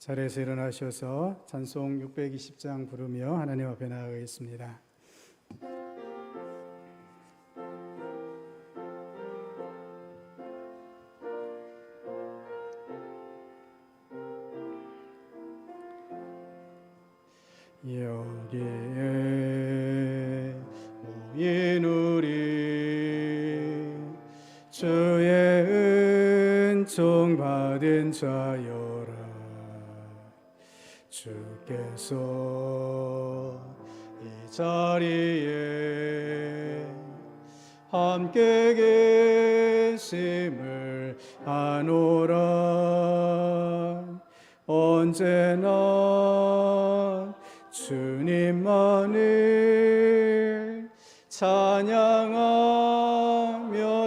자리에서 일어나셔서 찬송 620장 부르며 하나님 앞에 나아가겠습니다. 여기에 모인 우리 주의 은총 받은 자여라. 주께서 이 자리에 함께 계심을 아노라. 언제나 주님만을 찬양하며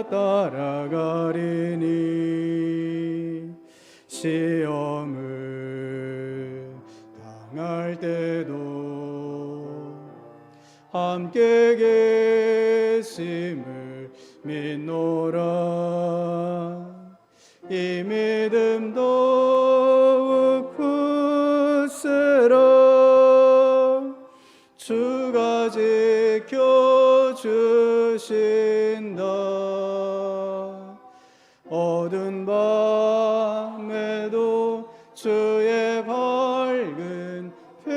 따라가리니 시험을 당할 때도 함께 계심을 믿노라. 이 믿음 더욱 굳세라. 주가 지켜주신다. 어두운 밤에도 주의 밝은 빛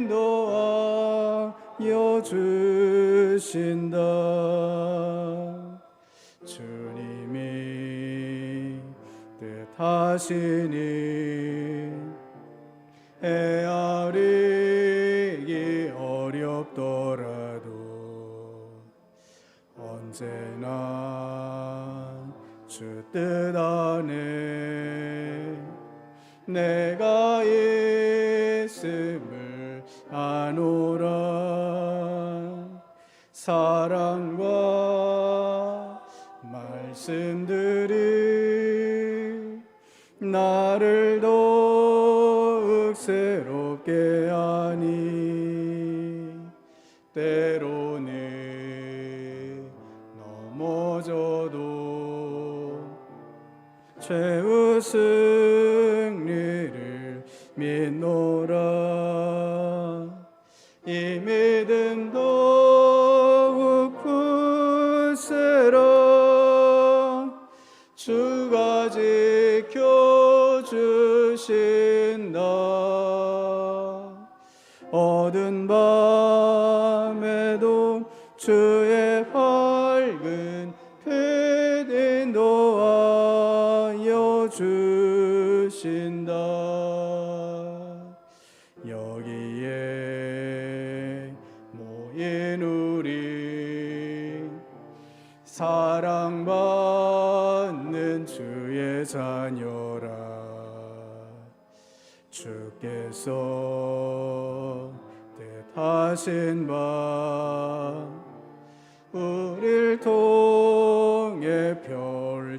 인도하여 주신다. 주님이 뜻하시니 헤아리기 어렵더라도 언제나 주 뜻 안에 내가 있음을 아노라. 사랑과 말씀들이 나를 더욱 새롭게 하니 때로는 넘어져도 최후 승리를 믿노라. 이 믿음 더욱 굳세라. 주가 지켜주신다. 어두운 밤에도 주의 밝은 빛 인도하여 주신다. 여기에 모인 우리 사랑받는 주의 자녀라. 주께서 뜻하신 바 우릴 통해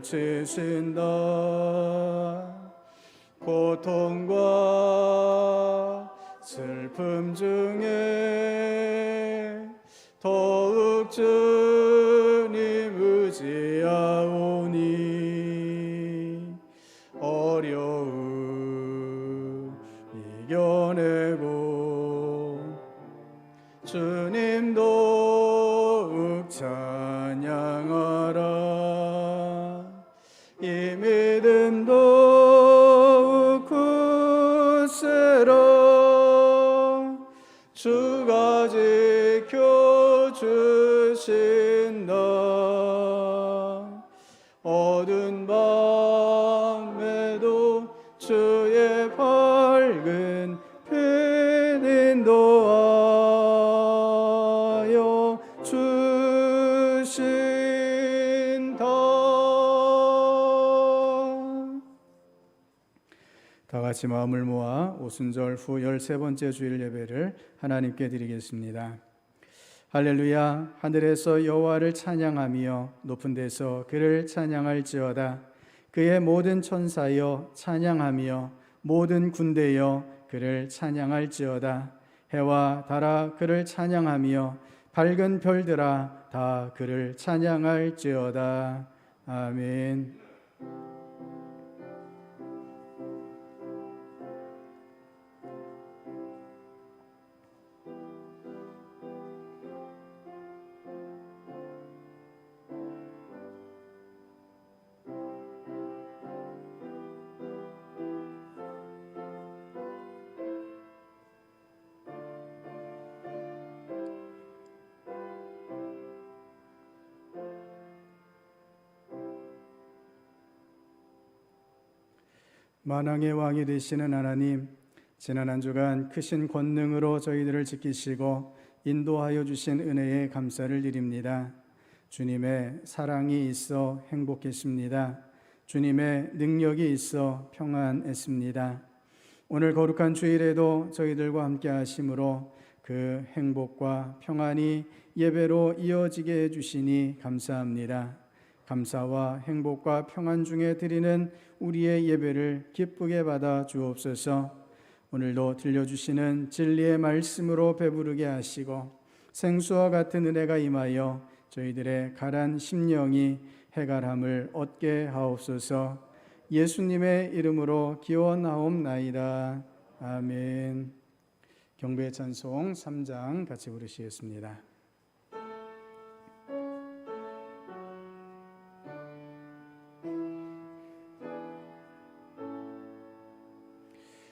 펼치신다. 고통과 슬픔 중에 더욱 주님 의지하오니 어려움 이겨내고 주님 더욱 찬양하라. 이 믿음 더욱 굳세라. 주가 지켜주신다. 어두운 밤에도 주의 밝은 빛 인도하여 주신다. 다 같이 마음을 모아 오순절 후 13번째 주일 예배를 하나님께 드리겠습니다. 할렐루야. 하늘에서 여호와를 찬양하며 높은 데서 그를 찬양할지어다. 그의 모든 천사여 찬양하며 모든 군대여 그를 찬양할지어다. 해와 달아 그를 찬양하며 밝은 별들아 다 그를 찬양할지어다. '아멘' 아멘. 만왕의 왕이 되시는 하나님, 지난 한 주간 크신 권능으로 저희들을 지키시고 인도하여 주신 은혜에 감사를 드립니다. 주님의 사랑이 있어 행복했습니다. 주님의 능력이 있어 평안했습니다. 오늘 거룩한 주일에도 저희들과 함께 하심으로 그 행복과 평안이 예배로 이어지게 해주시니 감사합니다. 감사와 행복과 평안 중에 드리는 우리의 예배를 기쁘게 받아 주옵소서. 오늘도 들려주시는 진리의 말씀으로 배부르게 하시고 생수와 같은 은혜가 임하여 저희들의 가란 심령이 해갈함을 얻게 하옵소서. 예수님의 이름으로 기원하옵나이다. 아멘. 경배 찬송 3장 같이 부르시겠습니다.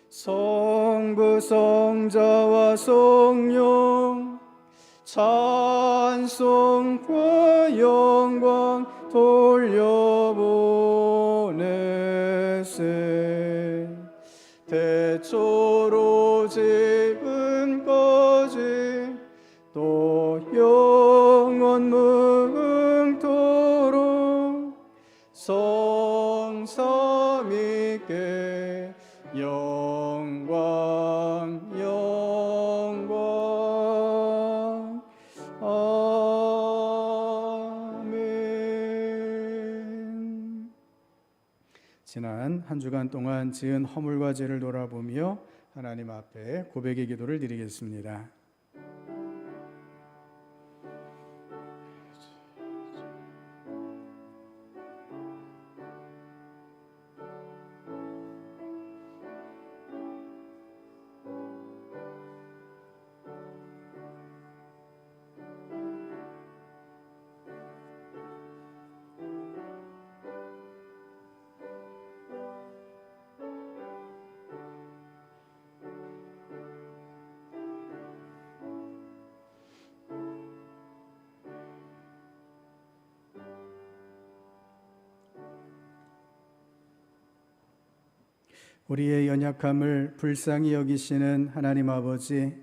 성부 성자와 성령 찬송과 영광 돌려보내세. 대초로 지금까지 또 영원 무궁토록 성삼위께 영광 영광. 아멘. 지난 한 주간 동안 지은 허물과 죄를 돌아보며 하나님 앞에 고백의 기도를 드리겠습니다. 우리의 연약함을 불쌍히 여기시는 하나님 아버지,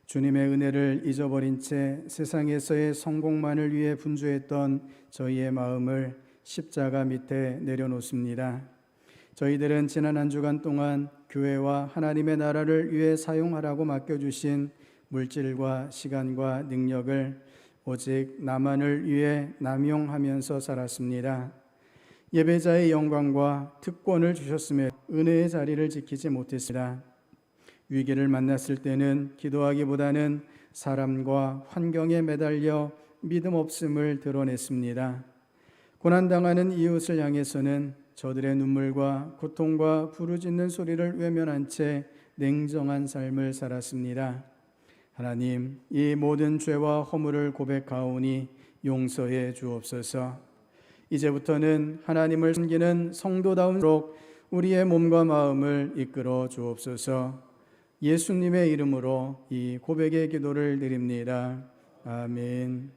주님의 은혜를 잊어버린 채 세상에서의 성공만을 위해 분주했던 저희의 마음을 십자가 밑에 내려놓습니다. 저희들은 지난 한 주간 동안 교회와 하나님의 나라를 위해 사용하라고 맡겨주신 물질과 시간과 능력을 오직 나만을 위해 남용하면서 살았습니다. 예배자의 영광과 특권을 주셨음에 은혜의 자리를 지키지 못했습니다. 위기를 만났을 때는 기도하기보다는 사람과 환경에 매달려 믿음 없음을 드러냈습니다. 고난당하는 이웃을 향해서는 저들의 눈물과 고통과 부르짖는 소리를 외면한 채 냉정한 삶을 살았습니다. 하나님, 이 모든 죄와 허물을 고백하오니 용서해 주옵소서. 이제부터는 하나님을 섬기는 성도다움으로 우리의 몸과 마음을 이끌어 주옵소서. 예수님의 이름으로 이 고백의 기도를 드립니다. 아멘.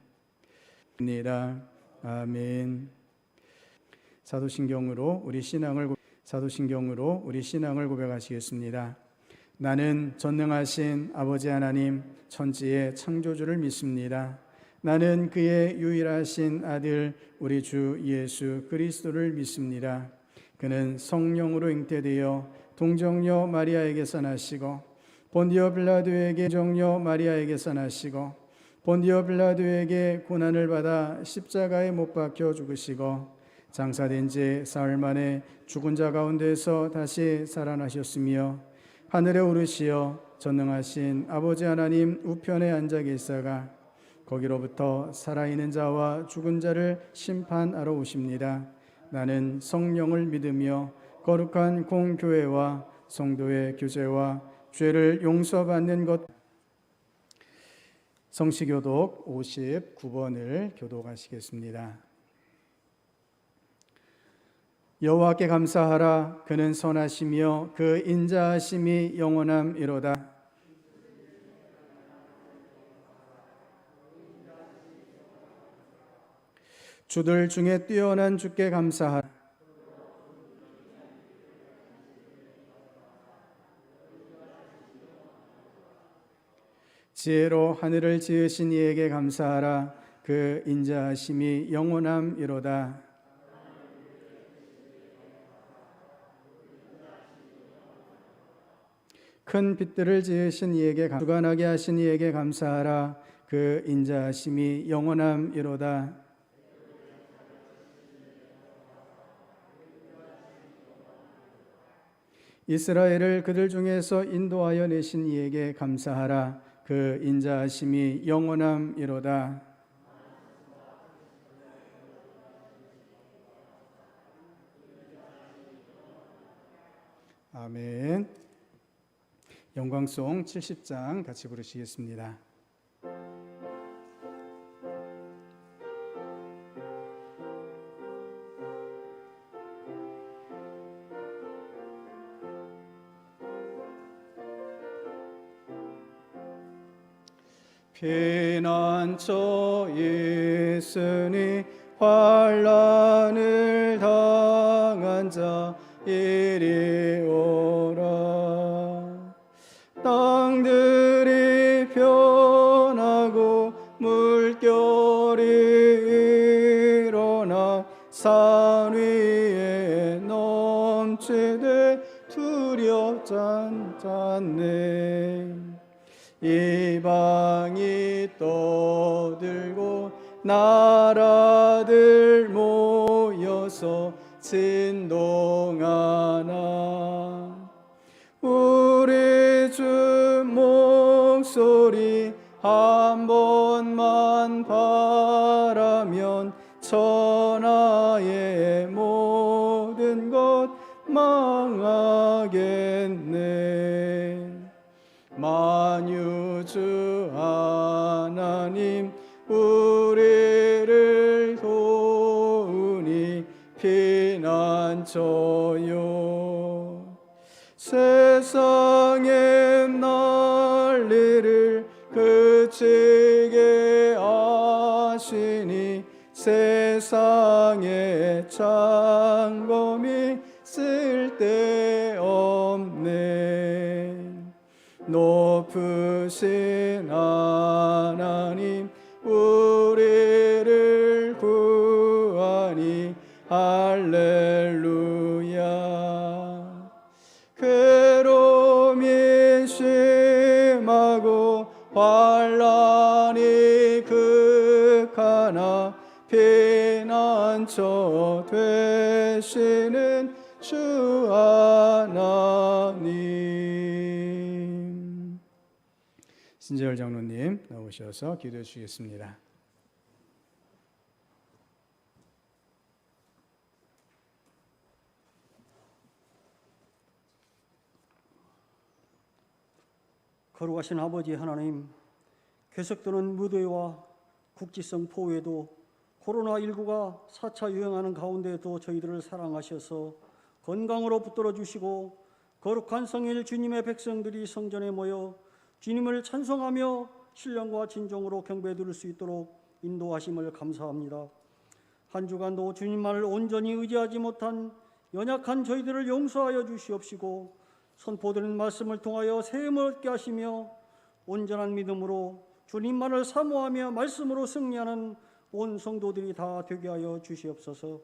아멘. 사도신경으로 우리 신앙을 고백하시겠습니다. 나는 전능하신 아버지 하나님 천지의 창조주를 믿습니다. 나는 그의 유일하신 아들 우리 주 예수 그리스도를 믿습니다. 그는 성령으로 잉태되어 동정녀 마리아에게서 나시고 본디오 빌라도에게 정녀 마리아에게서 나시고 본디오 빌라도에게 고난을 받아 십자가에 못 박혀 죽으시고 장사된 지 사흘 만에 죽은 자 가운데서 다시 살아나셨으며 하늘에 오르시어 전능하신 아버지 하나님 우편에 앉아 계시다가 거기로부터 살아있는 자와 죽은 자를 심판하러 오십니다. 나는 성령을 믿으며 거룩한 공교회와 성도의 교제와 죄를 용서받는 것. 성시교독 59번을 교독하시겠습니다. 여호와께 감사하라. 그는 선하시며 그 인자하심이 영원함이로다. 주들 중에 뛰어난 주께 감사하라. 지혜로 하늘을 지으신 이에게 감사하라. 그 인자하심이 영원함이로다. 큰 빛들을 지으신 이에게 주관하게 하신 이에게 감사하라. 그 인자하심이 영원함이로다. 이스라엘을 그들 중에서 인도하여 내신 이에게 감사하라. 그 인자하심이 영원함이로다. 아멘. 영광송 70장 같이 부르시겠습니다. 피난처 있으니 환난을 당한 자 이리 오라. 땅들이 변하고 물결이 일어나 산 위에 넘치되 두렵잖네. 이방이 떠들고 나라들 모여서 진동하나. 우리 주 목소리 한 번만 바라면 천하의 모든 것 망하겠네. 만유주 하나님 우리를 도우니 피난처요. 세상의 난리를 그치게 하시니 세상의 창검이 쓸데없네. 높으신 하나님 우리를 구하니 할렐루야. 괴로움이 심하고 환난이 극하나 피난처 되시는 주 하나님. 신재열 장로님 나오셔서 기도해 주시겠습니다. 거룩하신 아버지 하나님, 계속되는 무더위와 국지성 포위에도 코로나19가 4차 유행하는 가운데에도 저희들을 사랑하셔서 건강으로 붙들어 주시고 거룩한 성일 주님의 백성들이 성전에 모여 주님을 찬송하며 신령과 진정으로 경배해 드릴 수 있도록 인도하심을 감사합니다. 한 주간도 주님만을 온전히 의지하지 못한 연약한 저희들을 용서하여 주시옵시고 선포드린 말씀을 통하여 세움을 얻게 하시며 온전한 믿음으로 주님만을 사모하며 말씀으로 승리하는 온 성도들이 다 되게 하여 주시옵소서.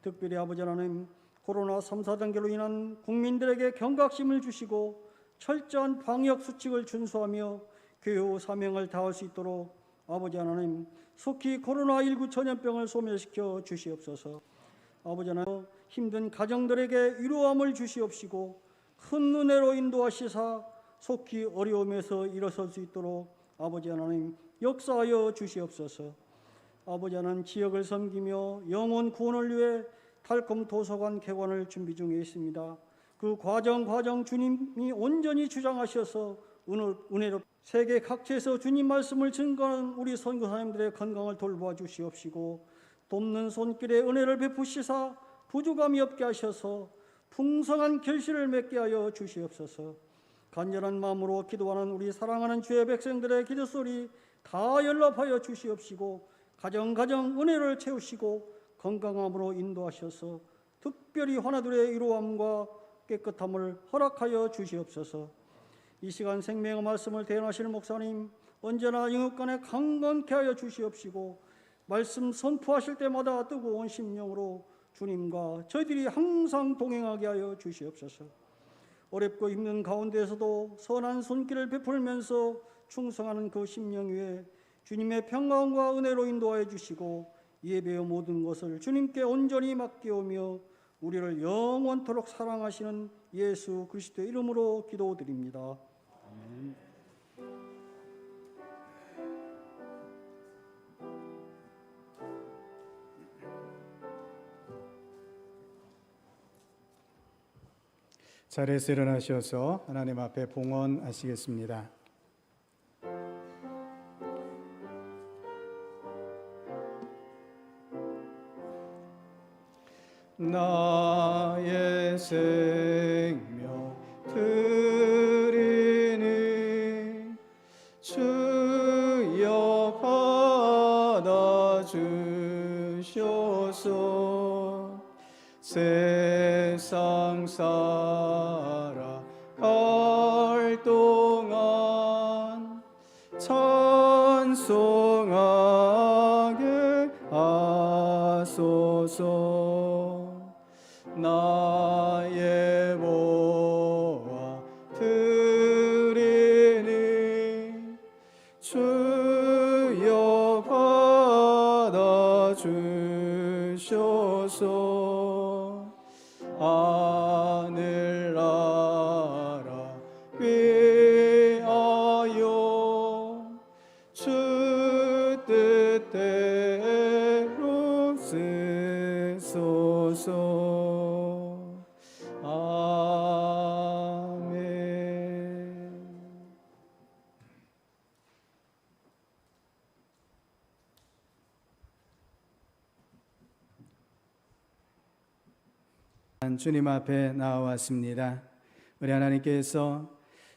특별히 아버지 하나님, 코로나 3, 4단계로 인한 국민들에게 경각심을 주시고 철저한 방역 수칙을 준수하며 교회 사명을 다할 수 있도록 아버지 하나님 속히 코로나19 전염병을 소멸시켜 주시옵소서. 아버지 하나님, 힘든 가정들에게 위로함을 주시옵시고 큰 은혜로 인도하시사 속히 어려움에서 일어설 수 있도록 아버지 하나님 역사하여 주시옵소서. 아버지 하나님, 지역을 섬기며 영혼 구원을 위해 달콤 도서관 개관을 준비 중에 있습니다. 그 과정 주님이 온전히 주장하셔서 은혜로 세계 각지에서 주님 말씀을 증거하는 우리 선교사님들의 건강을 돌보아 주시옵시고 돕는 손길에 은혜를 베푸시사 부족함이 없게 하셔서 풍성한 결실을 맺게 하여 주시옵소서. 간절한 마음으로 기도하는 우리 사랑하는 주의 백성들의 기도소리 다 연락하여 주시옵시고 가정 은혜를 채우시고 건강함으로 인도하셔서 특별히 하나둘의 이로함과 깨끗함을 허락하여 주시옵소서. 이 시간 생명의 말씀을 대언하시는 목사님, 언제나 영육간에 강건케 하여 주시옵시고 말씀 선포하실 때마다 뜨거운 심령으로 주님과 저희들이 항상 동행하게 하여 주시옵소서. 어렵고 힘든 가운데에서도 선한 손길을 베풀면서 충성하는 그 심령 위에 주님의 평강과 은혜로 인도하여 주시고 예배의 모든 것을 주님께 온전히 맡기오며 우리를 영원토록 사랑하시는 예수 그리스도의 이름으로 기도드립니다. 아멘. 자리에서 일어나셔서 하나님 앞에 봉헌하시겠습니다. 나의 생명 드리니 주여 받아주셔서 세상 살아갈 동안 찬송하게 하소서. 나의 보아 드리니 주여 받아주셔서 하늘나라 위하여 주 뜻대로 쓰소서. 아멘. 주님 앞에 나와왔습니다. 우리 하나님께서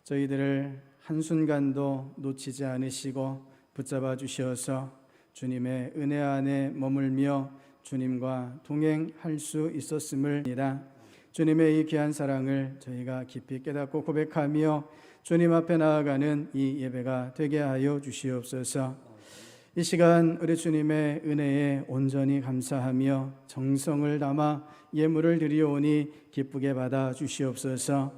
저희들을 한순간도 놓치지 않으시고 붙잡아 주셔서 주님의 은혜 안에 머물며 주님과 동행할 수 있었음을입니다. 주님의 이 귀한 사랑을 저희가 깊이 깨닫고 고백하며 주님 앞에 나아가는 이 예배가 되게 하여 주시옵소서. 이 시간 우리 주님의 은혜에 온전히 감사하며 정성을 담아 예물을 드리오니 기쁘게 받아 주시옵소서.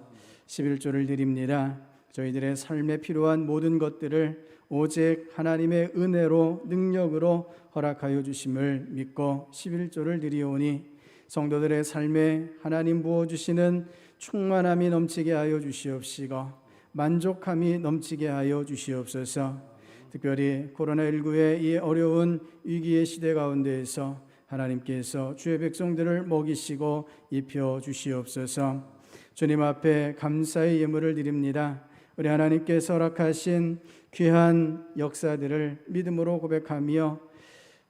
11조를 드립니다. 저희들의 삶에 필요한 모든 것들을 오직 하나님의 은혜로 능력으로 허락하여 주심을 믿고 11조를 드리오니 성도들의 삶에 하나님 부어주시는 충만함이 넘치게 하여 주시옵시고 만족함이 넘치게 하여 주시옵소서. 특별히 코로나19의 이 어려운 위기의 시대 가운데에서 하나님께서 주의 백성들을 먹이시고 입혀 주시옵소서. 주님 앞에 감사의 예물을 드립니다. 우리 하나님께서 허락하신 귀한 역사들을 믿음으로 고백하며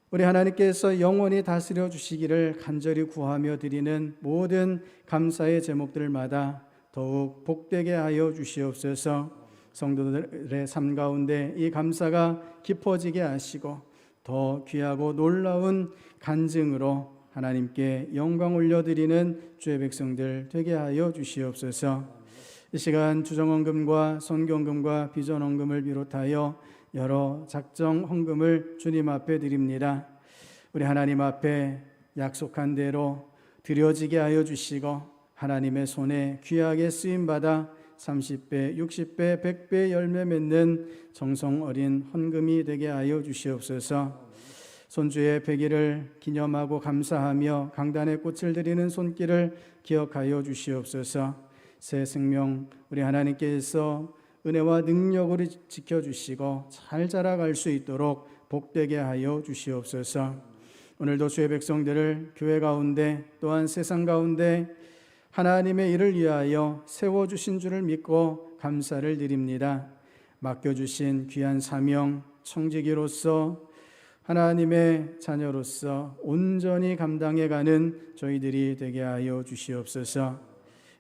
우리 하나님께서 영원히 다스려 주시기를 간절히 구하며 드리는 모든 감사의 제목들마다 더욱 복되게 하여 주시옵소서. 성도들의 삶 가운데 이 감사가 깊어지게 하시고 더 귀하고 놀라운 간증으로 하나님께 영광 올려드리는 주의 백성들 되게 하여 주시옵소서. 이 시간 주정헌금과 선교헌금과 비전헌금을 비롯하여 여러 작정 헌금을 주님 앞에 드립니다. 우리 하나님 앞에 약속한 대로 드려지게 하여 주시고 하나님의 손에 귀하게 쓰임받아 30배, 60배, 100배 열매 맺는 정성 어린 헌금이 되게 하여 주시옵소서. 손주의 100일을 기념하고 감사하며 강단의 꽃을 드리는 손길을 기억하여 주시옵소서. 새 생명 우리 하나님께서 은혜와 능력으로 지켜주시고 잘 자라갈 수 있도록 복되게 하여 주시옵소서. 오늘도 주의 백성들을 교회 가운데 또한 세상 가운데 하나님의 일을 위하여 세워주신 줄을 믿고 감사를 드립니다. 맡겨주신 귀한 사명 청지기로서 하나님의 자녀로서 온전히 감당해가는 저희들이 되게 하여 주시옵소서.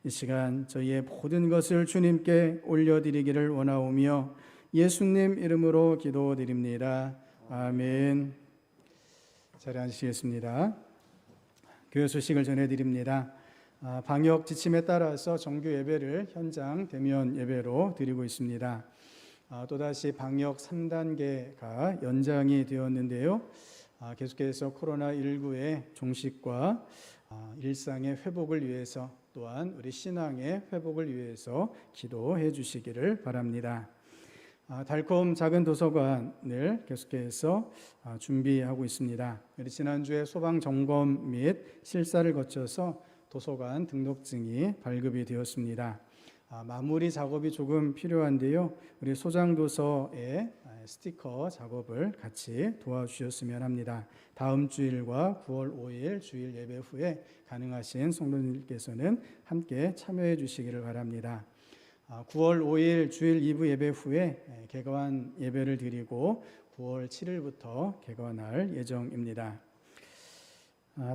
이 시간 저희의 모든 것을 주님께 올려드리기를 원하오며 예수님 이름으로 기도드립니다. 아멘. 자리에 앉으시겠습니다. 교회 소식을 전해드립니다. 방역 지침에 따라서 정규 예배를 현장 대면 예배로 드리고 있습니다. 또다시 방역 3단계가 연장이 되었는데요. 계속해서 코로나19의 종식과 일상의 회복을 위해서 또한 우리 신앙의 회복을 위해서 기도해 주시기를 바랍니다. 달콤 작은 도서관을 계속해서 준비하고 있습니다. 우리 지난주에 소방 점검 및 실사를 거쳐서 도서관 등록증이 발급이 되었습니다. 마무리 작업이 조금 필요한데요. 우리 소장도서의 스티커 작업을 같이 도와주셨으면 합니다. 다음 주일과 9월 5일 주일 예배 후에 가능하신 성도님께서는 함께 참여해 주시기를 바랍니다. 9월 5일 주일 2부 예배 후에 개관 예배를 드리고 9월 7일부터 개관할 예정입니다.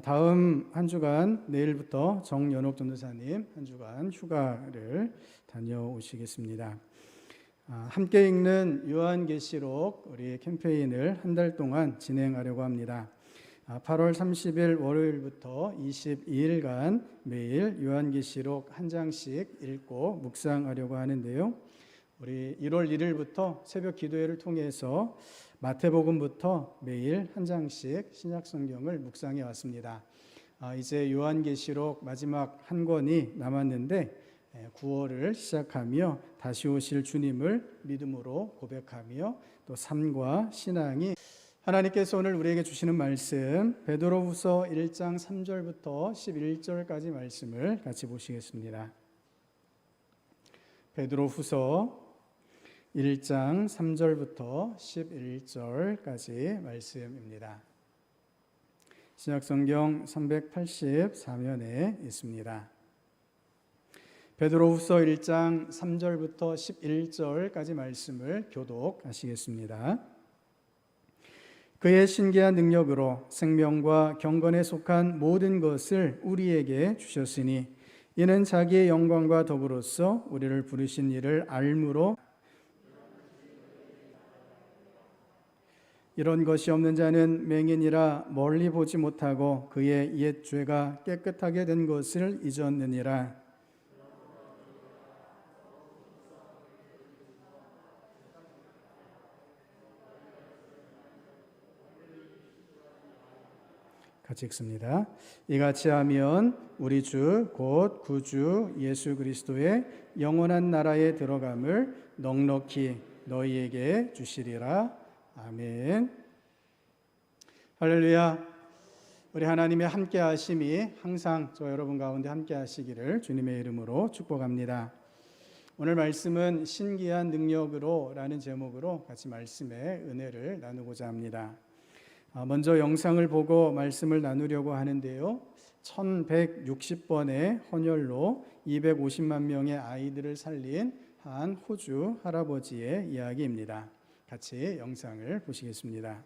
다음 한 주간 내일부터 정연옥 전도사님 한 주간 휴가를 다녀오시겠습니다. 함께 읽는 요한계시록 우리 캠페인을 한 달 동안 진행하려고 합니다. 8월 30일 월요일부터 22일간 매일 요한계시록 한 장씩 읽고 묵상하려고 하는데요. 우리 1월 1일부터 새벽 기도회를 통해서 마태복음부터 매일 한 장씩 신약성경을 묵상해 왔습니다. 이제 요한계시록 마지막 한 권이 남았는데 9월을 시작하며 다시 오실 주님을 믿음으로 고백하며 또 삶과 신앙이 하나님께서 오늘 우리에게 주시는 말씀 베드로후서 1장 3절부터 11절까지 말씀을 같이 보시겠습니다. 베드로후서 1장 3절부터 11절까지 말씀입니다. 신약성경 384면에 있습니다. 베드로후서 1장 3절부터 11절까지 말씀을 교독하시겠습니다. 그의 신기한 능력으로 생명과 경건에 속한 모든 것을 우리에게 주셨으니 이는 자기의 영광과 더불어서 우리를 부르신 이를 알므로 이런 것이 없는 자는 맹인이라 멀리 보지 못하고 그의 옛 죄가 깨끗하게 된 것을 잊었느니라. 같이 읽습니다. 이같이 하면 우리 주 곧 구주 예수 그리스도의 영원한 나라에 들어감을 넉넉히 너희에게 주시리라. 아멘. 할렐루야. 우리 하나님의 함께 하심이 항상 저 여러분 가운데 함께 하시기를 주님의 이름으로 축복합니다. 오늘 말씀은 신기한 능력으로 라는 제목으로 같이 말씀의 은혜를 나누고자 합니다. 먼저 영상을 보고 말씀을 나누려고 하는데요. 1160번의 헌혈로 250만 명의 아이들을 살린 한 호주 할아버지의 이야기입니다. 같이 영상을 보시겠습니다.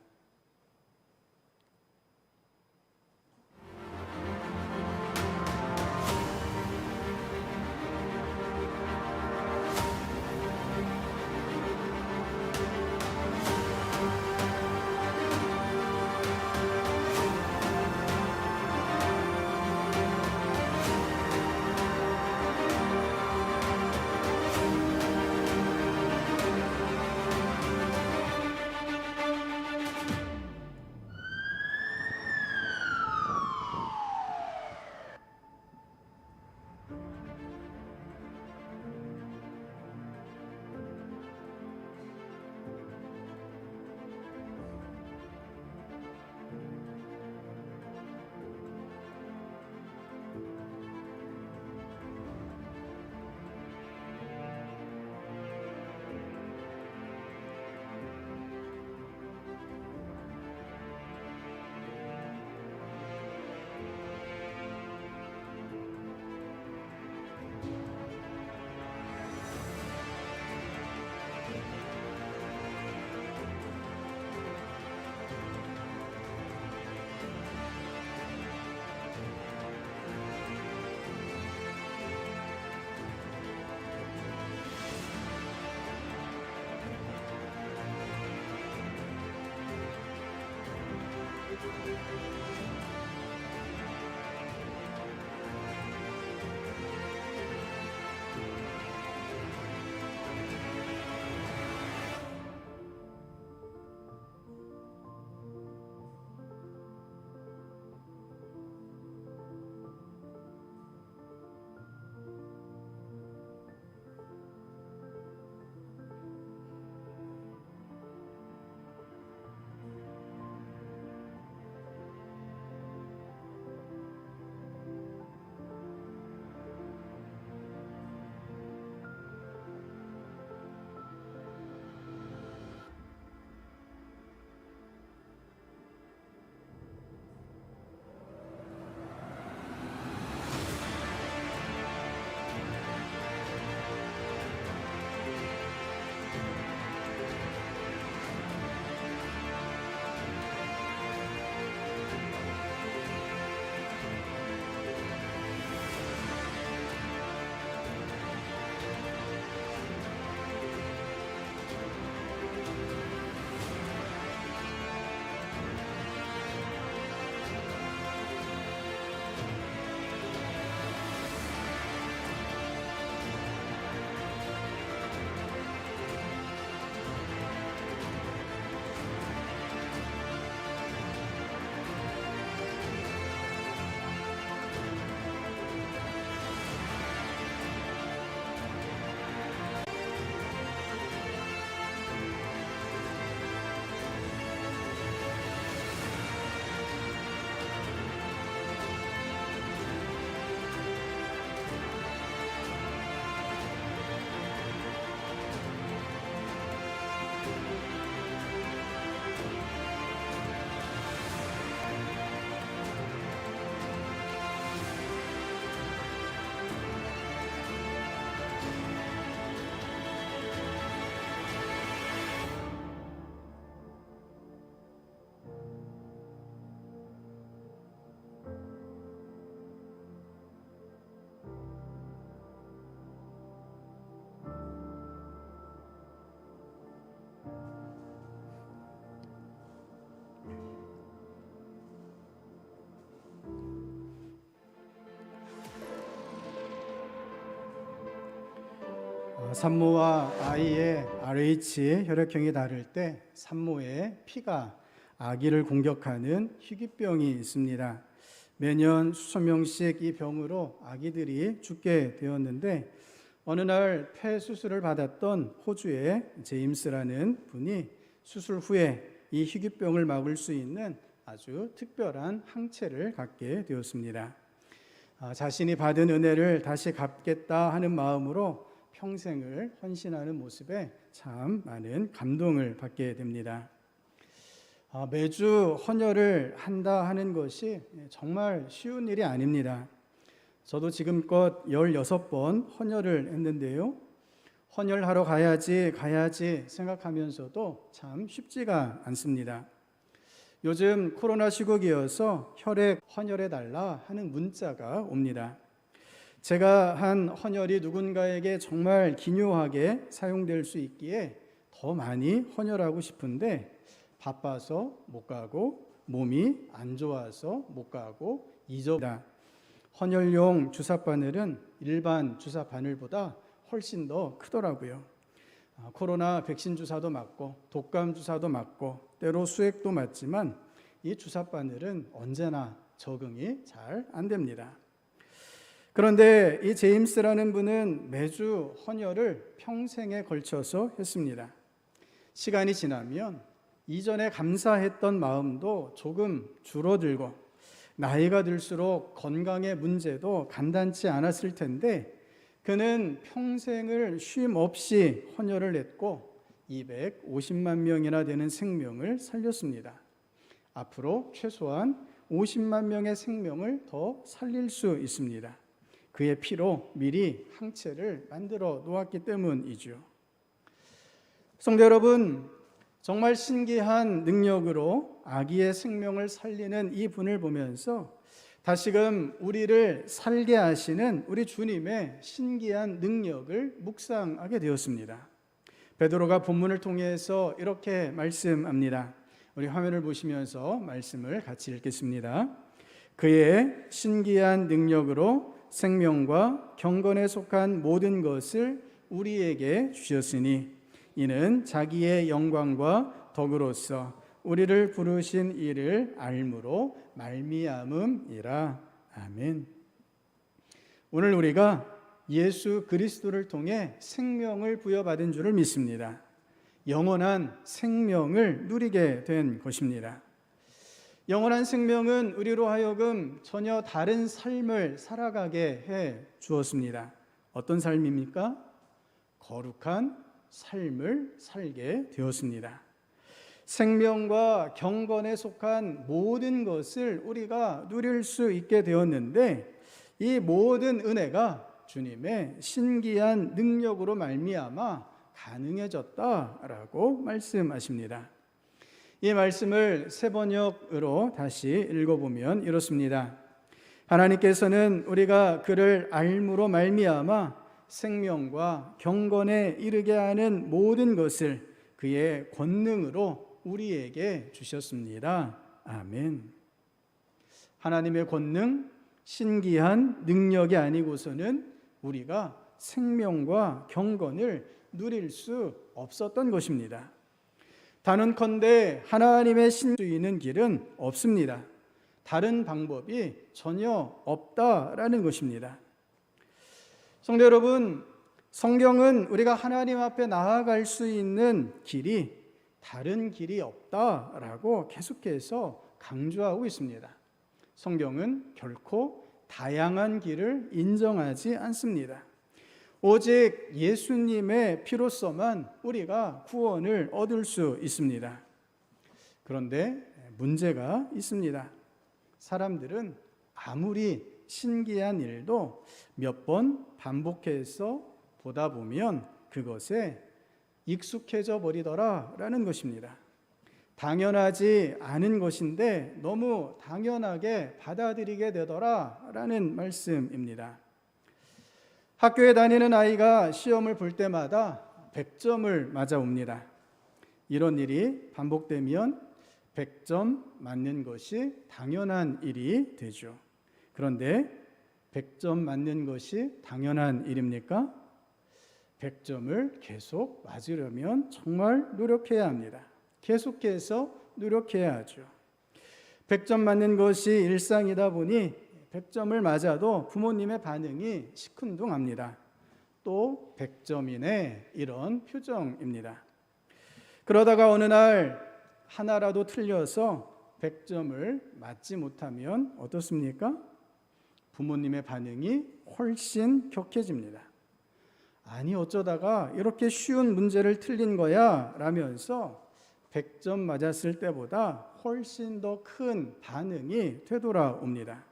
산모와 아이의 RH 혈액형이 다를 때 산모의 피가 아기를 공격하는 희귀병이 있습니다. 매년 수천 명씩 이 병으로 아기들이 죽게 되었는데 어느 날 폐 수술을 받았던 호주의 제임스라는 분이 수술 후에 이 희귀병을 막을 수 있는 아주 특별한 항체를 갖게 되었습니다. 자신이 받은 은혜를 다시 갚겠다 하는 마음으로 평생을 헌신하는 모습에 참 많은 감동을 받게 됩니다. 매주 헌혈을 한다 하는 것이 정말 쉬운 일이 아닙니다. 저도 지금껏 16번 헌혈을 했는데요. 헌혈하러 가야지 생각하면서도 참 쉽지가 않습니다. 요즘 코로나 시국이어서 혈액 헌혈해달라 하는 문자가 옵니다. 제가 한 헌혈이 누군가에게 정말 기묘하게 사용될 수 있기에 더 많이 헌혈하고 싶은데 바빠서 못 가고 몸이 안 좋아서 못 가고 잊어버립니다. 헌혈용 주사 바늘은 일반 주사 바늘보다 훨씬 더 크더라고요. 코로나 백신 주사도 맞고 독감 주사도 맞고 때로 수액도 맞지만 이 주사 바늘은 언제나 적응이 잘 안 됩니다. 그런데 이 제임스라는 분은 매주 헌혈을 평생에 걸쳐서 했습니다. 시간이 지나면 이전에 감사했던 마음도 조금 줄어들고 나이가 들수록 건강의 문제도 간단치 않았을 텐데 그는 평생을 쉼 없이 헌혈을 했고 250만 명이나 되는 생명을 살렸습니다. 앞으로 최소한 50만 명의 생명을 더 살릴 수 있습니다. 그의 피로 미리 항체를 만들어 놓았기 때문이죠. 성도 여러분, 정말 신기한 능력으로 아기의 생명을 살리는 이 분을 보면서 다시금 우리를 살게 하시는 우리 주님의 신기한 능력을 묵상하게 되었습니다. 베드로가 본문을 통해서 이렇게 말씀합니다. 우리 화면을 보시면서 말씀을 같이 읽겠습니다. 그의 신기한 능력으로 생명과 경건에 속한 모든 것을 우리에게 주셨으니 이는 자기의 영광과 덕으로서 우리를 부르신 이를 알므로 말미암음이라. 아멘. 오늘 우리가 예수 그리스도를 통해 생명을 부여받은 줄을 믿습니다. 영원한 생명을 누리게 된 것입니다. 영원한 생명은 우리로 하여금 전혀 다른 삶을 살아가게 해 주었습니다. 어떤 삶입니까? 거룩한 삶을 살게 되었습니다. 생명과 경건에 속한 모든 것을 우리가 누릴 수 있게 되었는데 이 모든 은혜가 주님의 신기한 능력으로 말미암아 가능해졌다라고 말씀하십니다. 이 말씀을 새 번역으로 다시 읽어보면 이렇습니다. 하나님께서는 우리가 그를 알므로 말미암아 생명과 경건에 이르게 하는 모든 것을 그의 권능으로 우리에게 주셨습니다. 아멘. 하나님의 권능, 신기한 능력이 아니고서는 우리가 생명과 경건을 누릴 수 없었던 것입니다. 단언컨대 하나님의 신주의는 길은 없습니다. 다른 방법이 전혀 없다라는 것입니다. 성도 여러분, 성경은 우리가 하나님 앞에 나아갈 수 있는 길이 다른 길이 없다라고 계속해서 강조하고 있습니다. 성경은 결코 다양한 길을 인정하지 않습니다. 오직 예수님의 피로서만 우리가 구원을 얻을 수 있습니다. 그런데 문제가 있습니다. 사람들은 아무리 신기한 일도 몇 번 반복해서 보다 보면 그것에 익숙해져 버리더라라는 것입니다. 당연하지 않은 것인데 너무 당연하게 받아들이게 되더라라는 말씀입니다. 학교에 다니는 아이가 시험을 볼 때마다 100점을 맞아옵니다. 이런 일이 반복되면 100점 맞는 것이 당연한 일이 되죠. 그런데 100점 맞는 것이 당연한 일입니까? 100점을 계속 맞으려면 정말 노력해야 합니다. 계속해서 노력해야 하죠. 100점 맞는 것이 일상이다 보니 100점을 맞아도 부모님의 반응이 시큰둥합니다. 또 100점이네 이런 표정입니다. 그러다가 어느 날 하나라도 틀려서 100점을 맞지 못하면 어떻습니까? 부모님의 반응이 훨씬 격해집니다. 아니 어쩌다가 이렇게 쉬운 문제를 틀린 거야 라면서 100점 맞았을 때보다 훨씬 더 큰 반응이 되돌아옵니다.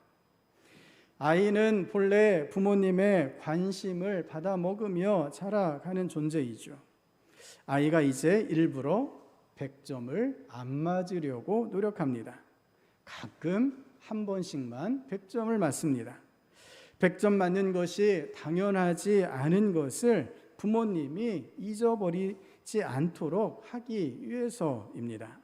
아이는 본래 부모님의 관심을 받아 먹으며 자라가는 존재이죠. 아이가 이제 일부러 100점을 안 맞으려고 노력합니다. 가끔 한 번씩만 100점을 맞습니다. 100점 맞는 것이 당연하지 않은 것을 부모님이 잊어버리지 않도록 하기 위해서입니다.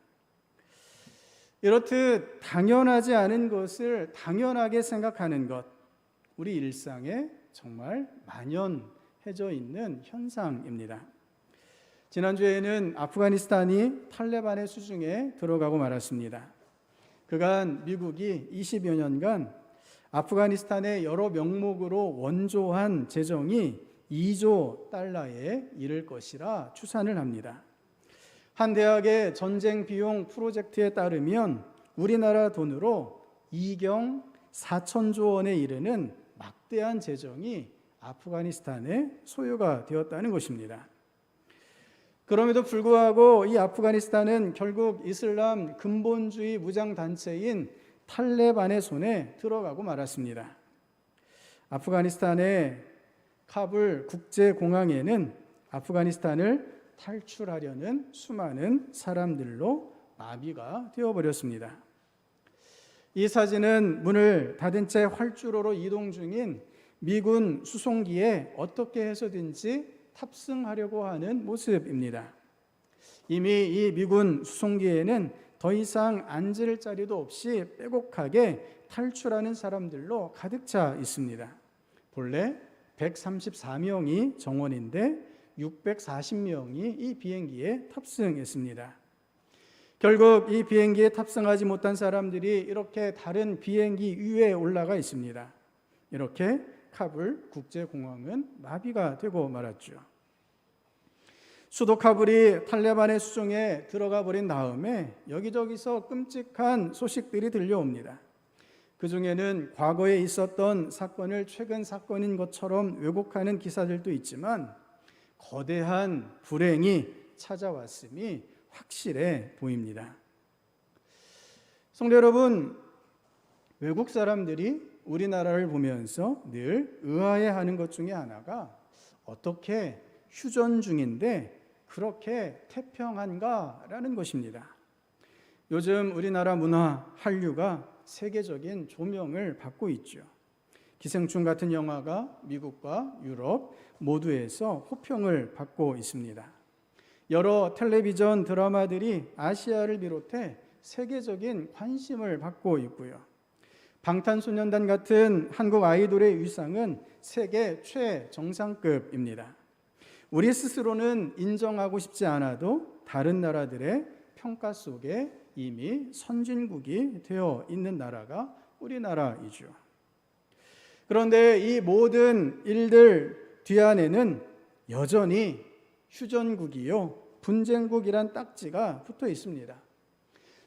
이렇듯 당연하지 않은 것을 당연하게 생각하는 것, 우리 일상에 정말 만연해져 있는 현상입니다. 지난주에는 아프가니스탄이 탈레반의 수중에 들어가고 말았습니다. 그간 미국이 20여 년간 아프가니스탄의 여러 명목으로 원조한 재정이 2조 달러에 이를 것이라 추산을 합니다. 한 대학의 전쟁 비용 프로젝트에 따르면 우리나라 돈으로 2경 4천조 원에 이르는 막대한 재정이 아프가니스탄에 소요가 되었다는 것입니다. 그럼에도 불구하고 이 아프가니스탄은 결국 이슬람 근본주의 무장단체인 탈레반의 손에 들어가고 말았습니다. 아프가니스탄의 카불 국제공항에는 아프가니스탄을 탈출하려는 수많은 사람들로 마비가 되어버렸습니다. 이 사진은 문을 닫은 채 활주로로 이동 중인 미군 수송기에 어떻게 해서든지 탑승하려고 하는 모습입니다. 이미 이 미군 수송기에는 더 이상 앉을 자리도 없이 빼곡하게 탈출하는 사람들로 가득 차 있습니다. 본래 134명이 정원인데 640명이 이 비행기에 탑승했습니다. 결국 이 비행기에 탑승하지 못한 사람들이 이렇게 다른 비행기 위에 올라가 있습니다. 이렇게 카불 국제공항은 마비가 되고 말았죠. 수도 카불이 탈레반의 수중에 들어가 버린 다음에 여기저기서 끔찍한 소식들이 들려옵니다. 그 중에는 과거에 있었던 사건을 최근 사건인 것처럼 왜곡하는 기사들도 있지만 거대한 불행이 찾아왔음이 확실해 보입니다. 성도 여러분, 외국 사람들이 우리나라를 보면서 늘 의아해하는 것 중에 하나가 어떻게 휴전 중인데 그렇게 태평한가라는 것입니다. 요즘 우리나라 문화 한류가 세계적인 조명을 받고 있죠. 기생충 같은 영화가 미국과 유럽 모두에서 호평을 받고 있습니다. 여러 텔레비전 드라마들이 아시아를 비롯해 세계적인 관심을 받고 있고요. 방탄소년단 같은 한국 아이돌의 위상은 세계 최정상급입니다. 우리 스스로는 인정하고 싶지 않아도 다른 나라들의 평가 속에 이미 선진국이 되어 있는 나라가 우리나라이죠. 그런데 이 모든 일들 뒤안에는 여전히 휴전국이요, 분쟁국이란 딱지가 붙어 있습니다.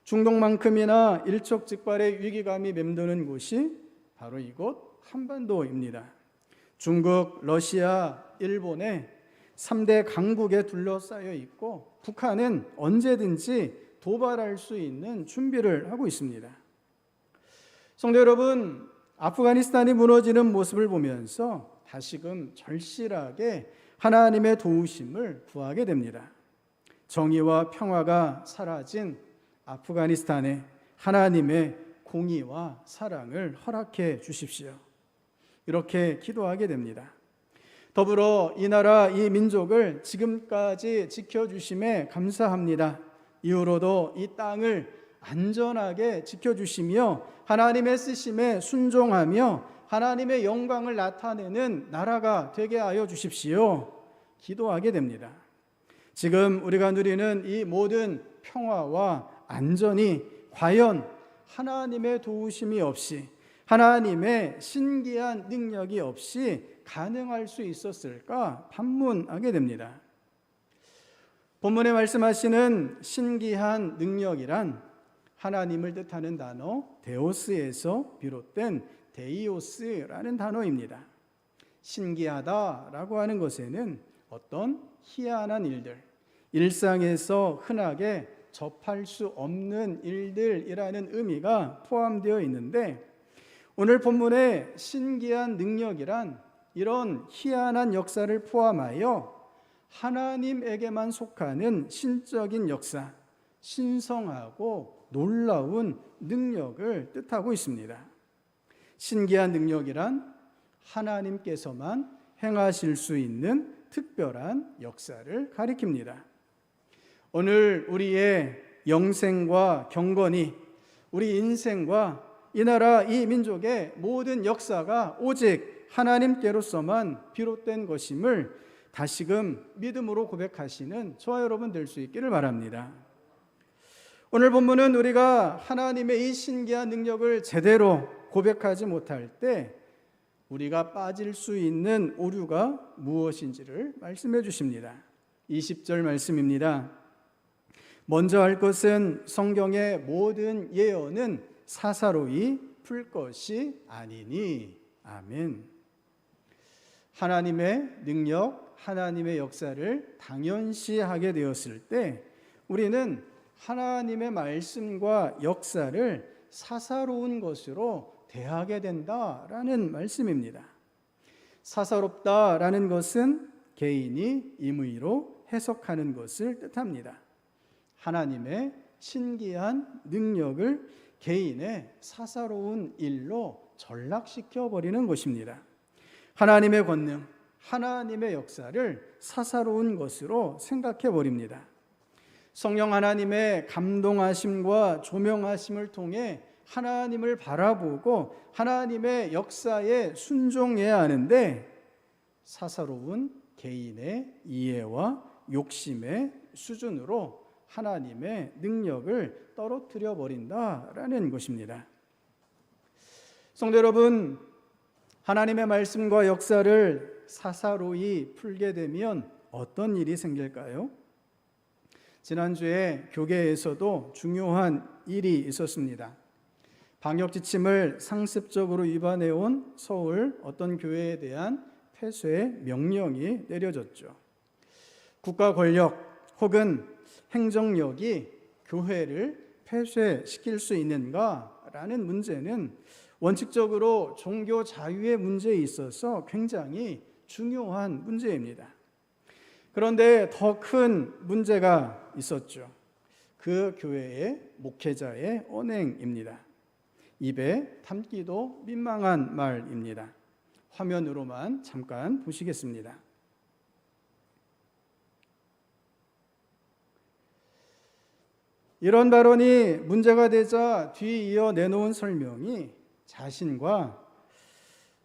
중동만큼이나 일촉즉발의 위기감이 맴도는 곳이 바로 이곳 한반도입니다. 중국, 러시아, 일본의 3대 강국에 둘러싸여 있고 북한은 언제든지 도발할 수 있는 준비를 하고 있습니다. 성도 여러분, 아프가니스탄이 무너지는 모습을 보면서 다시금 절실하게 하나님의 도우심을 구하게 됩니다. 정의와 평화가 사라진 아프가니스탄에 하나님의 공의와 사랑을 허락해 주십시오. 이렇게 기도하게 됩니다. 더불어 이 나라, 이 민족을 지금까지 지켜주심에 감사합니다. 이후로도 이 땅을 안전하게 지켜주시며 하나님의 쓰심에 순종하며 하나님의 영광을 나타내는 나라가 되게 하여 주십시오. 기도하게 됩니다. 지금 우리가 누리는 이 모든 평화와 안전이 과연 하나님의 도우심이 없이, 하나님의 신기한 능력이 없이 가능할 수 있었을까 반문하게 됩니다. 본문에 말씀하시는 신기한 능력이란 하나님을 뜻하는 단어 데오스에서 비롯된 데이오스라는 단어입니다. 신기하다라고 하는 것에는 어떤 희한한 일들, 일상에서 흔하게 접할 수 없는 일들이라는 의미가 포함되어 있는데, 오늘 본문의 신기한 능력이란 이런 희한한 역사를 포함하여 하나님에게만 속하는 신적인 역사, 신성하고 놀라운 능력을 뜻하고 있습니다. 신기한 능력이란 하나님께서만 행하실 수 있는 특별한 역사를 가리킵니다. 오늘 우리의 영생과 경건이, 우리 인생과 이 나라 이 민족의 모든 역사가 오직 하나님께로서만 비롯된 것임을 다시금 믿음으로 고백하시는 저와 여러분 될 수 있기를 바랍니다. 오늘 본문은 우리가 하나님의 이 신기한 능력을 제대로 고백하지 못할 때 우리가 빠질 수 있는 오류가 무엇인지를 말씀해 주십니다. 20절 말씀입니다. 먼저 할 것은 성경의 모든 예언은 사사로이 풀 것이 아니니. 아멘. 하나님의 능력, 하나님의 역사를 당연시하게 되었을 때 우리는 하나님의 말씀과 역사를 사사로운 것으로 대하게 된다라는 말씀입니다. 사사롭다라는 것은 개인이 임의로 해석하는 것을 뜻합니다. 하나님의 신기한 능력을 개인의 사사로운 일로 전락시켜 버리는 것입니다. 하나님의 권능, 하나님의 역사를 사사로운 것으로 생각해 버립니다. 성령 하나님의 감동하심과 조명하심을 통해 하나님을 바라보고 하나님의 역사에 순종해야 하는데, 사사로운 개인의 이해와 욕심의 수준으로 하나님의 능력을 떨어뜨려 버린다라는 것입니다. 성도 여러분, 하나님의 말씀과 역사를 사사로이 풀게 되면 어떤 일이 생길까요? 지난주에 교계에서도 중요한 일이 있었습니다. 방역 지침을 상습적으로 위반해 온 서울 어떤 교회에 대한 폐쇄 명령이 내려졌죠. 국가 권력 혹은 행정력이 교회를 폐쇄시킬 수 있는가라는 문제는 원칙적으로 종교 자유의 문제에 있어서 굉장히 중요한 문제입니다. 그런데 더 큰 문제가 있었죠. 그 교회의 목회자의 언행입니다. 입에 담기도 민망한 말입니다. 화면으로만 잠깐 보시겠습니다. 이런 발언이 문제가 되자 뒤이어 내놓은 설명이 자신과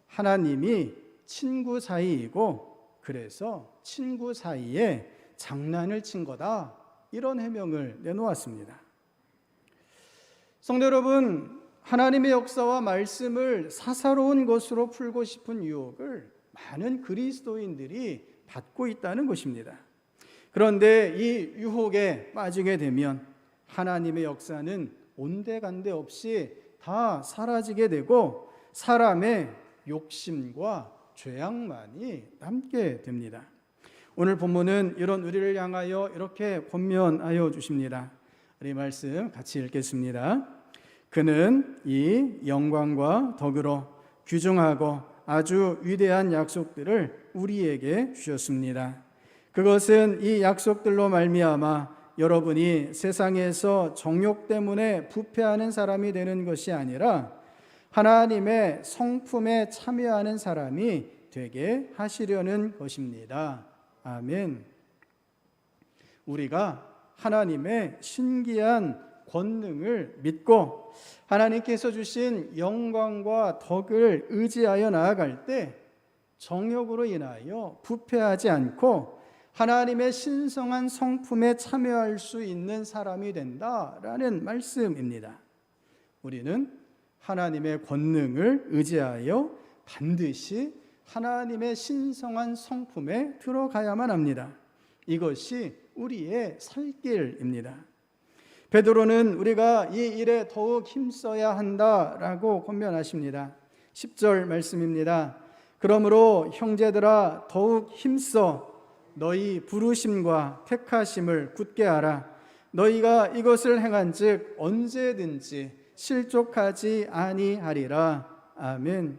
하나님이 친구 사이이고 그래서 친구 사이에 장난을 친 거다, 이런 해명을 내놓았습니다. 성도 여러분, 하나님의 역사와 말씀을 사사로운 것으로 풀고 싶은 유혹을 많은 그리스도인들이 받고 있다는 것입니다. 그런데 이 유혹에 빠지게 되면 하나님의 역사는 온데간데 없이 다 사라지게 되고 사람의 욕심과 죄악만이 남게 됩니다. 오늘 본문은 이런 우리를 향하여 이렇게 권면하여 주십니다. 우리 말씀 같이 읽겠습니다. 그는 이 영광과 덕으로 귀중하고 아주 위대한 약속들을 우리에게 주셨습니다. 그것은 이 약속들로 말미암아 여러분이 세상에서 정욕 때문에 부패하는 사람이 되는 것이 아니라 하나님의 성품에 참여하는 사람이 되게 하시려는 것입니다. 아멘. 우리가 하나님의 신기한 권능을 믿고 하나님께서 주신 영광과 덕을 의지하여 나아갈 때 정욕으로 인하여 부패하지 않고 하나님의 신성한 성품에 참여할 수 있는 사람이 된다라는 말씀입니다. 우리는 하나님의 권능을 의지하여 반드시 하나님의 신성한 성품에 들어가야만 합니다. 이것이 우리의 살 길입니다. 베드로는 우리가 이 일에 더욱 힘써야 한다라고 권면하십니다. 10절 말씀입니다. 그러므로 형제들아 더욱 힘써 너희 부르심과 택하심을 굳게 하라. 너희가 이것을 행한즉 언제든지 실족하지 아니하리라. 아멘.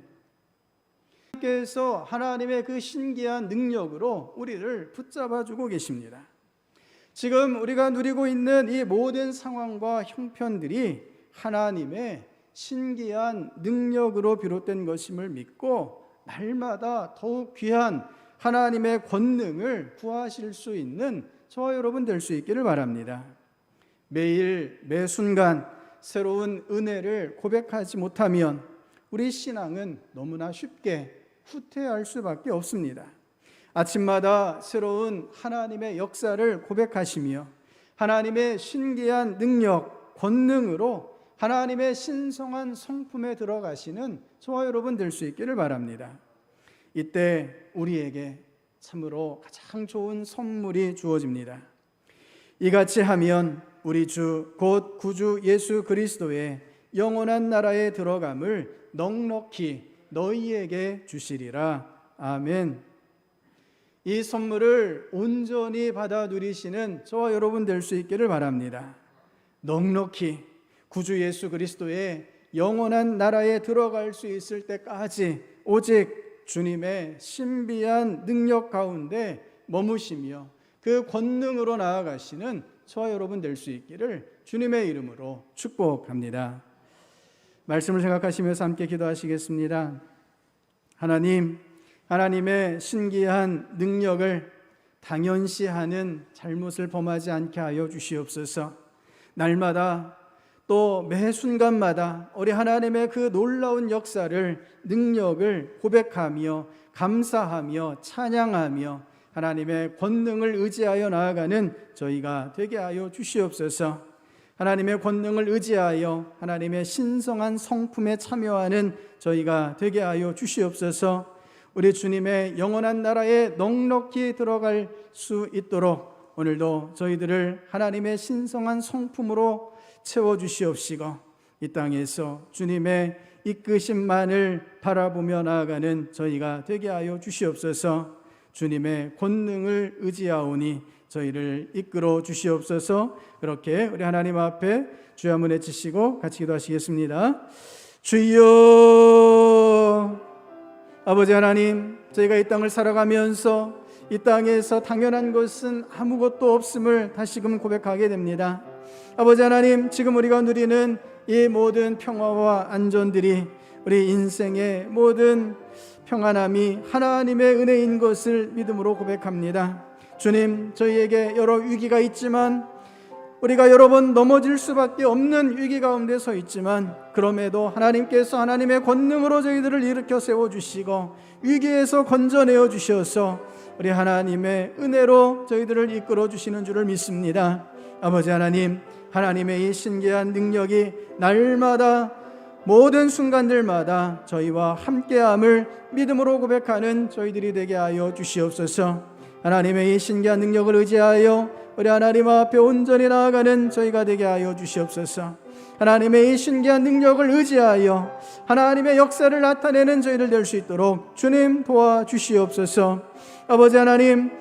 하나님께서 하나님의 그 신기한 능력으로 우리를 붙잡아주고 계십니다. 지금 우리가 누리고 있는 이 모든 상황과 형편들이 하나님의 신기한 능력으로 비롯된 것임을 믿고 날마다 더욱 귀한 하나님의 권능을 구하실 수 있는 저와 여러분 될 수 있기를 바랍니다. 매일 매 순간 새로운 은혜를 고백하지 못하면 우리 신앙은 너무나 쉽게 후퇴할 수밖에 없습니다. 아침마다 새로운 하나님의 역사를 고백하시며 하나님의 신기한 능력, 권능으로 하나님의 신성한 성품에 들어가시는 저와 여러분 될 수 있기를 바랍니다. 이때 우리에게 참으로 가장 좋은 선물이 주어집니다. 이같이 하면 우리 주 곧 구주 예수 그리스도의 영원한 나라에 들어감을 넉넉히 너희에게 주시리라. 아멘. 이 선물을 온전히 받아 누리시는 저와 여러분 될 수 있기를 바랍니다. 넉넉히 구주 예수 그리스도의 영원한 나라에 들어갈 수 있을 때까지 오직 주님의 신비한 능력 가운데 머무시며 그 권능으로 나아가시는 저와 여러분 될 수 있기를 주님의 이름으로 축복합니다. 말씀을 생각하시면서 함께 기도하시겠습니다. 하나님, 하나님의 신기한 능력을 당연시하는 잘못을 범하지 않게 하여 주시옵소서. 날마다 또 매 순간마다 우리 하나님의 그 놀라운 역사를, 능력을 고백하며 감사하며 찬양하며 하나님의 권능을 의지하여 나아가는 저희가 되게 하여 주시옵소서. 하나님의 권능을 의지하여 하나님의 신성한 성품에 참여하는 저희가 되게 하여 주시옵소서. 우리 주님의 영원한 나라에 넉넉히 들어갈 수 있도록 오늘도 저희들을 하나님의 신성한 성품으로 채워주시옵시고 이 땅에서 주님의 이끄심만을 바라보며 나아가는 저희가 되게 하여 주시옵소서. 주님의 권능을 의지하오니 저희를 이끌어 주시옵소서. 그렇게 우리 하나님 앞에 주여 한번 외치시고 같이 기도하시겠습니다. 주여, 아버지 하나님, 저희가 이 땅을 살아가면서 이 땅에서 당연한 것은 아무것도 없음을 다시금 고백하게 됩니다. 아버지 하나님, 지금 우리가 누리는 이 모든 평화와 안전들이 우리 인생의 모든 평안함이 하나님의 은혜인 것을 믿음으로 고백합니다. 주님, 저희에게 여러 위기가 있지만 우리가 여러 번 넘어질 수밖에 없는 위기 가운데 서 있지만 그럼에도 하나님께서 하나님의 권능으로 저희들을 일으켜 세워주시고 위기에서 건져내어 주셔서 우리 하나님의 은혜로 저희들을 이끌어 주시는 줄을 믿습니다. 아버지 하나님, 하나님의 이 신기한 능력이 날마다 모든 순간들마다 저희와 함께함을 믿음으로 고백하는 저희들이 되게 하여 주시옵소서. 하나님의 이 신기한 능력을 의지하여 우리 하나님 앞에 온전히 나아가는 저희가 되게 하여 주시옵소서. 하나님의 이 신기한 능력을 의지하여 하나님의 역사를 나타내는 저희들 될 수 있도록 주님 도와주시옵소서. 아버지 하나님,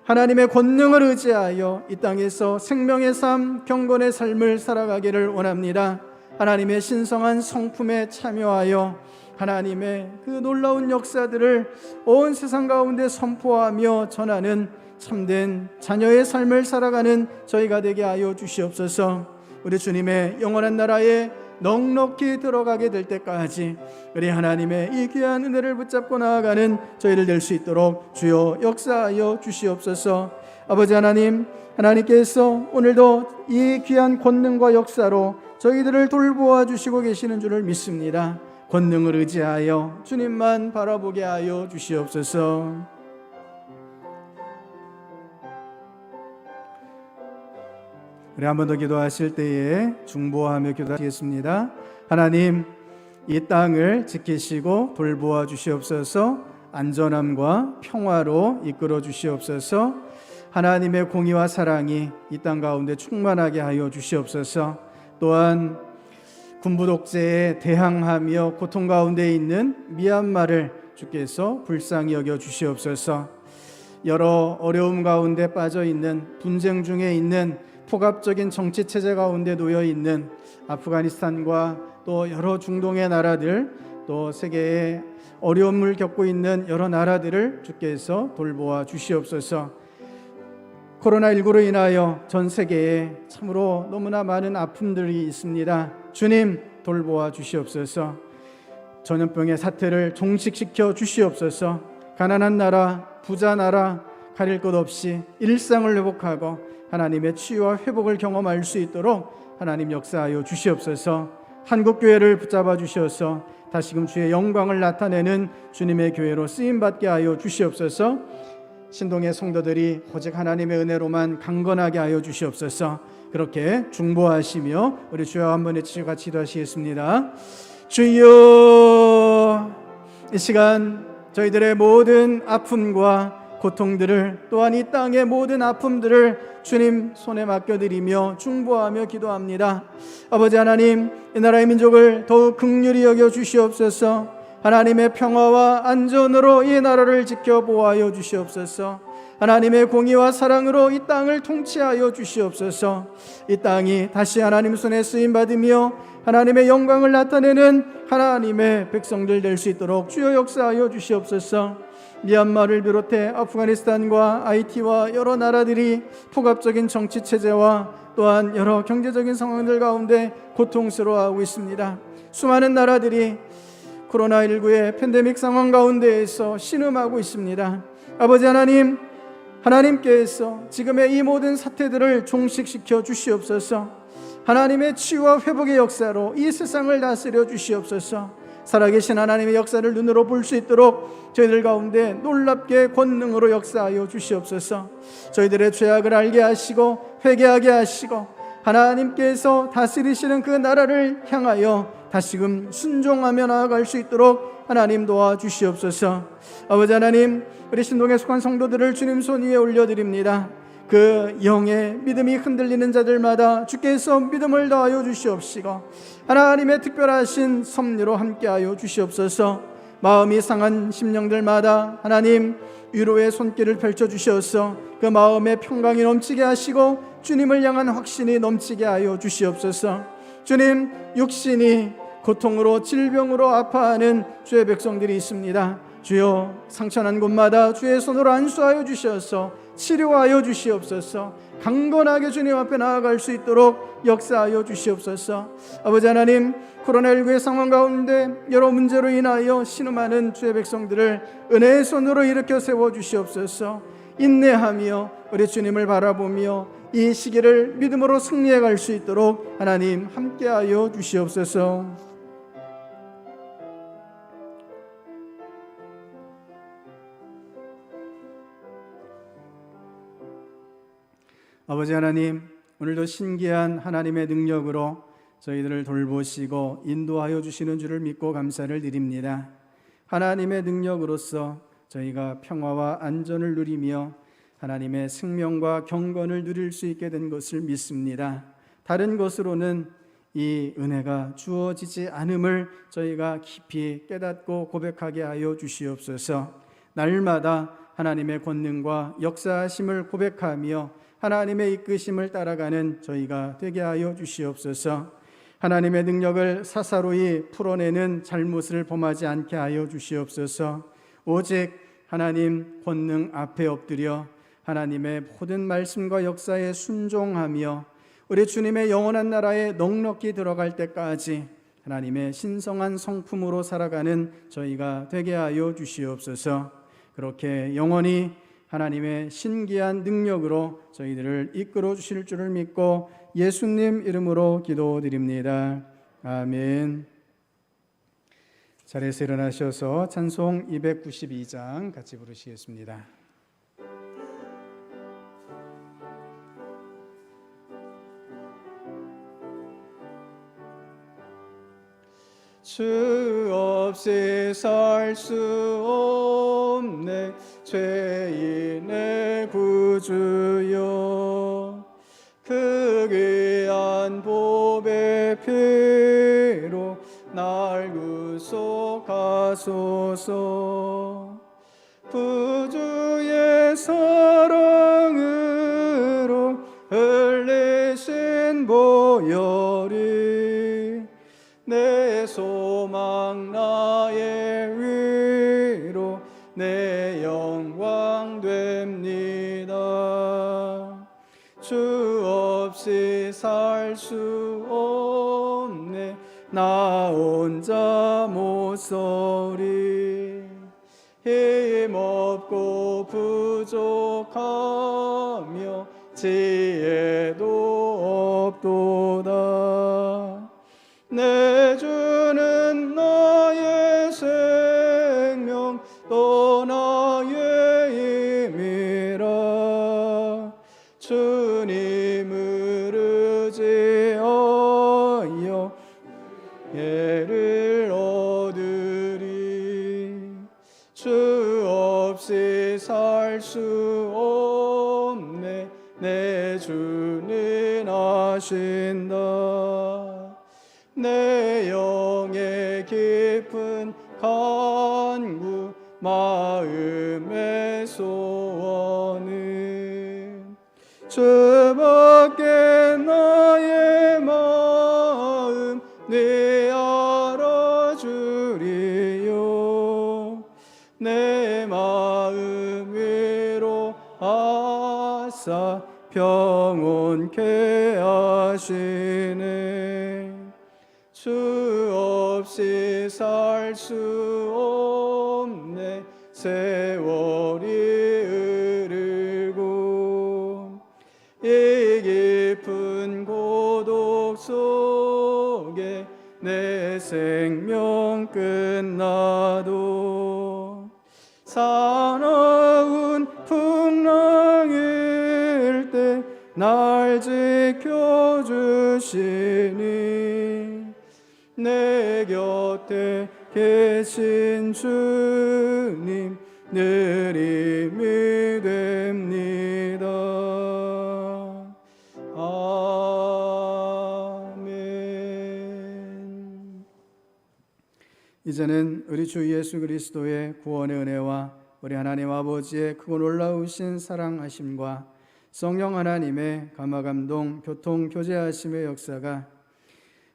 하나님의 권능을 의지하여 이 땅에서 생명의 삶, 경건의 삶을 살아가기를 원합니다. 하나님의 신성한 성품에 참여하여 하나님의 그 놀라운 역사들을 온 세상 가운데 선포하며 전하는 참된 자녀의 삶을 살아가는 저희가 되게 하여 주시옵소서. 우리 주님의 영원한 나라에 넉넉히 들어가게 될 때까지 우리 하나님의 이 귀한 은혜를 붙잡고 나아가는 저희를 될 수 있도록 주여 역사하여 주시옵소서. 아버지 하나님, 하나님께서 오늘도 이 귀한 권능과 역사로 저희들을 돌보아 주시고 계시는 줄을 믿습니다. 권능을 의지하여 주님만 바라보게 하여 주시옵소서. 우리 한 번 더 기도하실 때에 중보하며 기도하시겠습니다. 하나님, 이 땅을 지키시고 돌보아 주시옵소서. 안전함과 평화로 이끌어 주시옵소서. 하나님의 공의와 사랑이 이 땅 가운데 충만하게 하여 주시옵소서. 또한 군부 독재에 대항하며 고통 가운데 있는 미얀마를 주께서 불쌍히 여겨 주시옵소서. 여러 어려움 가운데 빠져 있는, 분쟁 중에 있는, 포갑적인 정치 체제 가운데 놓여 있는 아프가니스탄과 또 여러 중동의 나라들, 또 세계의 어려움을 겪고 있는 여러 나라들을 주께서 돌보아 주시옵소서. 코로나19로 인하여 전 세계에 참으로 너무나 많은 아픔들이 있습니다. 주님, 돌보아 주시옵소서. 전염병의 사태를 종식시켜 주시옵소서. 가난한 나라, 부자 나라 가릴 것 없이 일상을 회복하고 하나님의 치유와 회복을 경험할 수 있도록 하나님 역사하여 주시옵소서. 한국교회를 붙잡아 주셔서 다시금 주의 영광을 나타내는 주님의 교회로 쓰임받게 하여 주시옵소서. 신동의 성도들이 오직 하나님의 은혜로만 강건하게 하여 주시옵소서. 그렇게 중보하시며 우리 주여 한번 외치고 같이 기도하시겠습니다. 주여, 이 시간 저희들의 모든 아픔과 고통들을, 또한 이 땅의 모든 아픔들을 주님 손에 맡겨드리며 중보하며 기도합니다. 아버지 하나님, 이 나라의 민족을 더욱 긍휼히 여겨 주시옵소서. 하나님의 평화와 안전으로 이 나라를 지켜 보호하여 주시옵소서. 하나님의 공의와 사랑으로 이 땅을 통치하여 주시옵소서. 이 땅이 다시 하나님 손에 쓰임받으며 하나님의 영광을 나타내는 하나님의 백성들 될 수 있도록 주여 역사하여 주시옵소서. 미얀마를 비롯해 아프가니스탄과 하이티와 여러 나라들이 폭압적인 정치 체제와 또한 여러 경제적인 상황들 가운데 고통스러워하고 있습니다. 수많은 나라들이 코로나19의 팬데믹 상황 가운데에서 신음하고 있습니다. 아버지 하나님, 하나님께서 지금의 이 모든 사태들을 종식시켜 주시옵소서. 하나님의 치유와 회복의 역사로 이 세상을 다스려 주시옵소서. 살아계신 하나님의 역사를 눈으로 볼 수 있도록 저희들 가운데 놀랍게 권능으로 역사하여 주시옵소서. 저희들의 죄악을 알게 하시고 회개하게 하시고 하나님께서 다스리시는 그 나라를 향하여 다시금 순종하며 나아갈 수 있도록 하나님 도와주시옵소서. 아버지 하나님, 우리 신동에 속한 성도들을 주님 손 위에 올려드립니다. 그 영의 믿음이 흔들리는 자들마다 주께서 믿음을 더하여 주시옵시고 하나님의 특별하신 섭리로 함께하여 주시옵소서. 마음이 상한 심령들마다 하나님 위로의 손길을 펼쳐주셔서 그 마음에 평강이 넘치게 하시고 주님을 향한 확신이 넘치게 하여 주시옵소서. 주님, 육신이 고통으로 질병으로 아파하는 주의 백성들이 있습니다. 주여, 상처난 곳마다 주의 손으로 안수하여 주셔서 치료하여 주시옵소서. 강건하게 주님 앞에 나아갈 수 있도록 역사하여 주시옵소서. 아버지 하나님, 코로나19의 상황 가운데 여러 문제로 인하여 신음하는 주의 백성들을 은혜의 손으로 일으켜 세워 주시옵소서. 인내하며 우리 주님을 바라보며 이 시기를 믿음으로 승리해 갈 수 있도록 하나님 함께하여 주시옵소서. 아버지 하나님, 오늘도 신기한 하나님의 능력으로 저희들을 돌보시고 인도하여 주시는 줄을 믿고 감사를 드립니다. 하나님의 능력으로서 저희가 평화와 안전을 누리며 하나님의 생명과 경건을 누릴 수 있게 된 것을 믿습니다. 다른 것으로는 이 은혜가 주어지지 않음을 저희가 깊이 깨닫고 고백하게 하여 주시옵소서. 날마다 하나님의 권능과 역사하심을 고백하며 하나님의 이끄심을 따라가는 저희가 되게 하여 주시옵소서. 하나님의 능력을 사사로이 풀어내는 잘못을 범하지 않게 하여 주시옵소서. 오직 하나님 권능 앞에 엎드려 하나님의 모든 말씀과 역사에 순종하며 우리 주님의 영원한 나라에 넉넉히 들어갈 때까지 하나님의 신성한 성품으로 살아가는 저희가 되게 하여 주시옵소서. 그렇게 영원히 하나님의 신기한 능력으로 저희들을 이끌어 주실 줄을 믿고 예수님 이름으로 기도드립니다. 아멘. 자리에서 일어나셔서 찬송 292장 같이 부르시겠습니다. 주 없이 살 수 없네 죄인의 구주여 그 귀한 보배 피로 날 구속하소서 구주의 사랑으로 흘리신 보혈이 내 소망 나의 위로 내 영광 됩니다 주 없이 살 수 없네 나 혼자 못 서리 힘없고 부족하며 지혜도 없도다 내 주는 나의 생명 또 나의 힘이라 주님을 의지하여 예를 얻으리 주 없이 살 수 없네 내 주는 아신다 내 영의 깊은 간구 마음의 소원은 주밖에 나의 마음 네 알아주리요 내 마음 위로하사 평온케 하시네 주 없이 살 수 없네 세월이 흐르고 이 깊은 고독 속에 내 생명 끝나도 사나운 풍랑일 때 날 지켜주시니 내 곁에 계신 주님 늘 힘이 됩니다. 아멘. 이제는 우리 주 예수 그리스도의 구원의 은혜와 우리 하나님 아버지의 크고 놀라우신 사랑하심과 성령 하나님의 감화감동 교통 교제하심의 역사가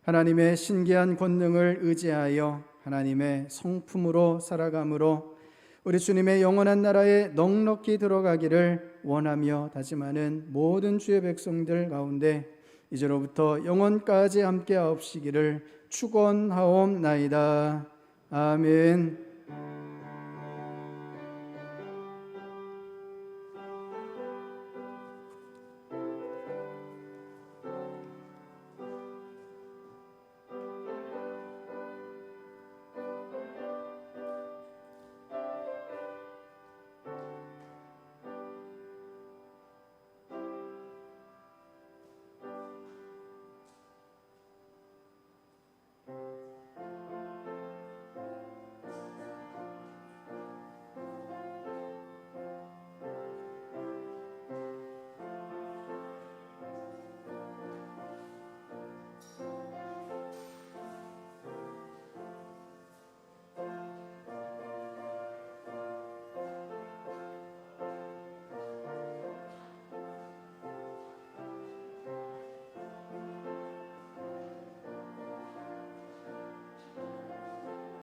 하나님의 신기한 권능을 의지하여 하나님의 성품으로 살아감으로 우리 주님의 영원한 나라에 넉넉히 들어가기를 원하며 다짐하는 모든 주의 백성들 가운데 이제로부터 영원까지 함께 하옵시기를 축원하옵나이다. 아멘.